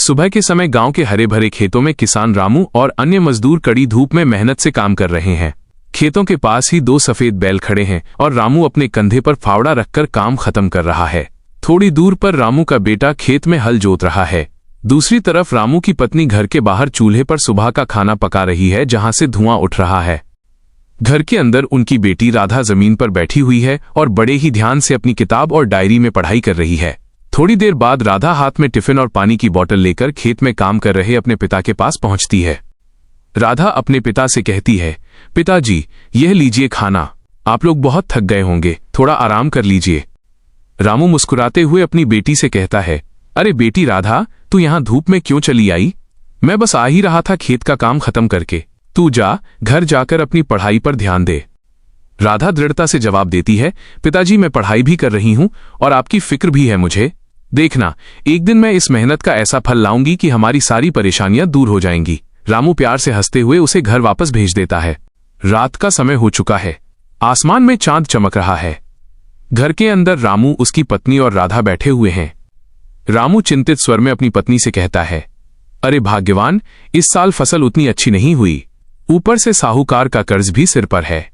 सुबह के समय गांव के हरे भरे खेतों में किसान रामू और अन्य मजदूर कड़ी धूप में मेहनत से काम कर रहे हैं। खेतों के पास ही दो सफेद बैल खड़े हैं और रामू अपने कंधे पर फावड़ा रखकर काम खत्म कर रहा है। थोड़ी दूर पर रामू का बेटा खेत में हल जोत रहा है। दूसरी तरफ रामू की पत्नी घर के बाहर चूल्हे पर सुबह का खाना पका रही है, जहां से धुआं उठ रहा है। घर के अंदर उनकी बेटी राधा जमीन पर बैठी हुई है और बड़े ही ध्यान से अपनी किताब और डायरी में पढ़ाई कर रही है। थोड़ी देर बाद राधा हाथ में टिफिन और पानी की बोतल लेकर खेत में काम कर रहे अपने पिता के पास पहुंचती है। राधा अपने पिता से कहती है, पिताजी, यह लीजिए खाना, आप लोग बहुत थक गए होंगे, थोड़ा आराम कर लीजिए। रामू मुस्कुराते हुए अपनी बेटी से कहता है, अरे बेटी राधा, तू यहां धूप में क्यों चली आई? मैं बस आ ही रहा था खेत का काम खत्म करके। तू जा, घर जाकर अपनी पढ़ाई पर ध्यान दे। राधा दृढ़ता से जवाब देती है, पिताजी, मैं पढ़ाई भी कर रही हूं और आपकी फिक्र भी है मुझे। देखना, एक दिन मैं इस मेहनत का ऐसा फल लाऊंगी कि हमारी सारी परेशानियां दूर हो जाएंगी। रामू प्यार से हंसते हुए उसे घर वापस भेज देता है। रात का समय हो चुका है। आसमान में चांद चमक रहा है। घर के अंदर रामू, उसकी पत्नी और राधा बैठे हुए हैं। रामू चिंतित स्वर में अपनी पत्नी से कहता है, अरे भाग्यवान, इस साल फसल उतनी अच्छी नहीं हुई, ऊपर से साहूकार का कर्ज भी सिर पर है।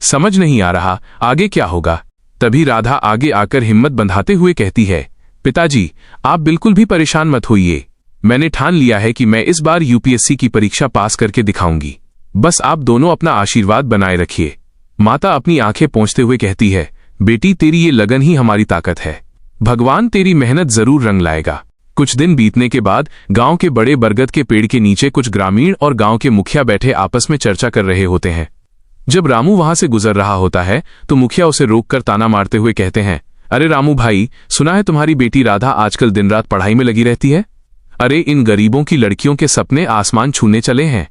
समझ नहीं आ रहा आगे क्या होगा। तभी राधा आगे आकर हिम्मत बंधाते हुए कहती है, पिताजी, आप बिल्कुल भी परेशान मत होइए। मैंने ठान लिया है कि मैं इस बार यूपीएससी की परीक्षा पास करके दिखाऊंगी। बस आप दोनों अपना आशीर्वाद बनाए रखिए। माता अपनी आंखें पोंछते हुए कहती है, बेटी, तेरी ये लगन ही हमारी ताकत है। भगवान तेरी मेहनत जरूर रंग लाएगा। कुछ दिन बीतने के बाद गांव के बड़े बरगद के पेड़ के नीचे कुछ ग्रामीण और गांव के मुखिया बैठे आपस में चर्चा कर रहे होते हैं। जब रामू वहां से गुजर रहा होता है तो मुखिया उसे रोककर ताना मारते हुए कहते हैं, अरे रामू भाई, सुना है तुम्हारी बेटी राधा आजकल दिन रात पढ़ाई में लगी रहती है? अरे इन गरीबों की लड़कियों के सपने आसमान छूने चले हैं।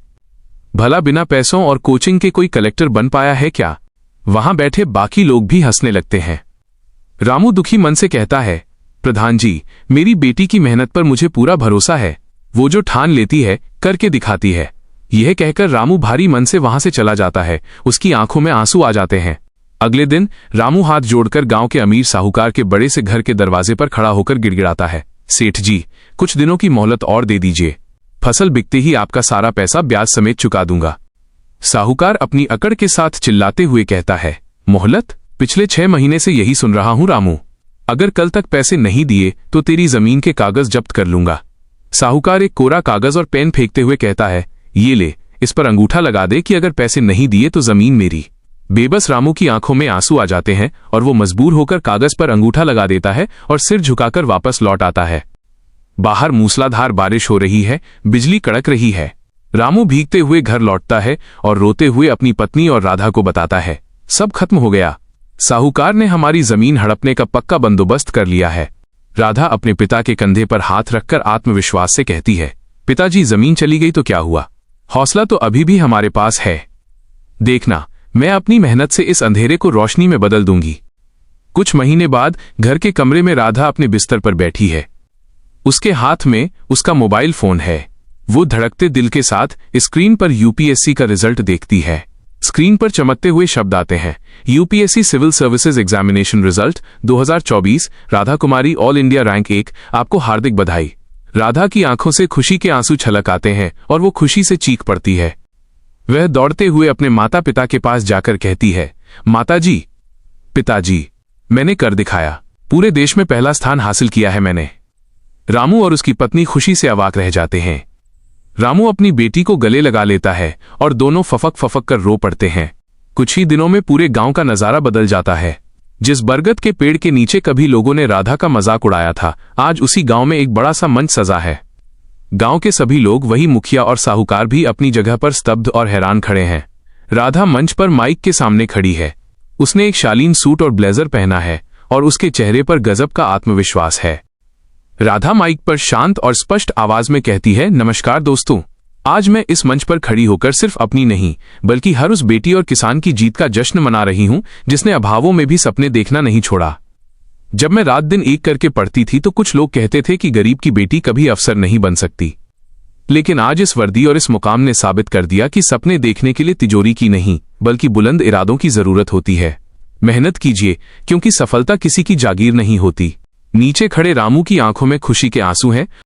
भला बिना पैसों और कोचिंग के कोई कलेक्टर बन पाया है क्या? वहां बैठे बाकी लोग भी हंसने लगते हैं। रामू दुखी मन से कहता है, प्रधान जी, मेरी बेटी की मेहनत पर मुझे पूरा भरोसा है। वो जो ठान लेती है करके दिखाती है। यह कहकर रामू भारी मन से वहां से चला जाता है। उसकी आंखों में आंसू आ जाते हैं। अगले दिन रामू हाथ जोड़कर गांव के अमीर साहूकार के बड़े से घर के दरवाजे पर खड़ा होकर गिड़गिड़ाता है, सेठ जी, कुछ दिनों की मोहलत और दे दीजिए। फसल बिकते ही आपका सारा पैसा ब्याज समेत चुका दूंगा। साहूकार अपनी अकड़ के साथ चिल्लाते हुए कहता है, मोहलत? पिछले 6 महीने से यही सुन रहा हूं रामू। अगर कल तक पैसे नहीं दिए तो तेरी जमीन के कागज जब्त कर लूंगा। साहूकार एक कोरा कागज और पेन फेंकते हुए कहता है, ये ले, इस पर अंगूठा लगा दे कि अगर पैसे नहीं दिए तो जमीन मेरी। बेबस रामू की आंखों में आंसू आ जाते हैं और वो मजबूर होकर कागज पर अंगूठा लगा देता है और सिर झुकाकर वापस लौट आता है। बाहर मूसलाधार बारिश हो रही है, बिजली कड़क रही है। रामू भीगते हुए घर लौटता है और रोते हुए अपनी पत्नी और राधा को बताता है, सब खत्म हो गया। साहूकार ने हमारी जमीन हड़पने का पक्का बंदोबस्त कर लिया है। राधा अपने पिता के कंधे पर हाथ रखकर आत्मविश्वास से कहती है, पिताजी, जमीन चली गई तो क्या हुआ? हौसला तो अभी भी हमारे पास है। देखना, मैं अपनी मेहनत से इस अंधेरे को रोशनी में बदल दूंगी। कुछ महीने बाद घर के कमरे में राधा अपने बिस्तर पर बैठी है। उसके हाथ में उसका मोबाइल फोन है। वो धड़कते दिल के साथ स्क्रीन पर यूपीएससी का रिजल्ट देखती है। स्क्रीन पर चमकते हुए शब्द आते हैं, UPSC civil services examination result 2024, Radha Kumari all India rank 1, आपको हार्दिक बधाई। राधा की आंखों से खुशी के आंसू छलक आते हैं और वो खुशी से चीख पड़ती है। वह दौड़ते हुए अपने माता पिता के पास जाकर कहती है, माताजी, पिताजी, मैंने कर दिखाया। पूरे देश में पहला स्थान हासिल किया है मैंने। रामू और उसकी पत्नी खुशी से अवाक रह जाते हैं। रामू अपनी बेटी को गले लगा लेता है और दोनों फफक फफक कर रो पड़ते हैं। कुछ ही दिनों में पूरे गांव का नजारा बदल जाता है। जिस बरगद के पेड़ के नीचे कभी लोगों ने राधा का मजाक उड़ाया था, आज उसी गांव में एक बड़ा सा मंच सजा है। गांव के सभी लोग, वही मुखिया और साहूकार भी अपनी जगह पर स्तब्ध और हैरान खड़े हैं। राधा मंच पर माइक के सामने खड़ी है। उसने एक शालीन सूट और ब्लेजर पहना है और उसके चेहरे पर गजब का आत्मविश्वास है। राधा माइक पर शांत और स्पष्ट आवाज में कहती है, नमस्कार दोस्तों, आज मैं इस मंच पर खड़ी होकर सिर्फ अपनी नहीं बल्कि हर उस बेटी और किसान की जीत का जश्न मना रही हूं जिसने अभावों में भी सपने देखना नहीं छोड़ा। जब मैं रात दिन एक करके पढ़ती थी तो कुछ लोग कहते थे कि गरीब की बेटी कभी अफसर नहीं बन सकती, लेकिन आज इस वर्दी और इस मुकाम ने साबित कर दिया कि सपने देखने के लिए तिजोरी की नहीं बल्कि बुलंद इरादों की जरूरत होती है। मेहनत कीजिए, क्योंकि सफलता किसी की जागीर नहीं होती। नीचे खड़े रामू की आंखों में खुशी के आंसू हैं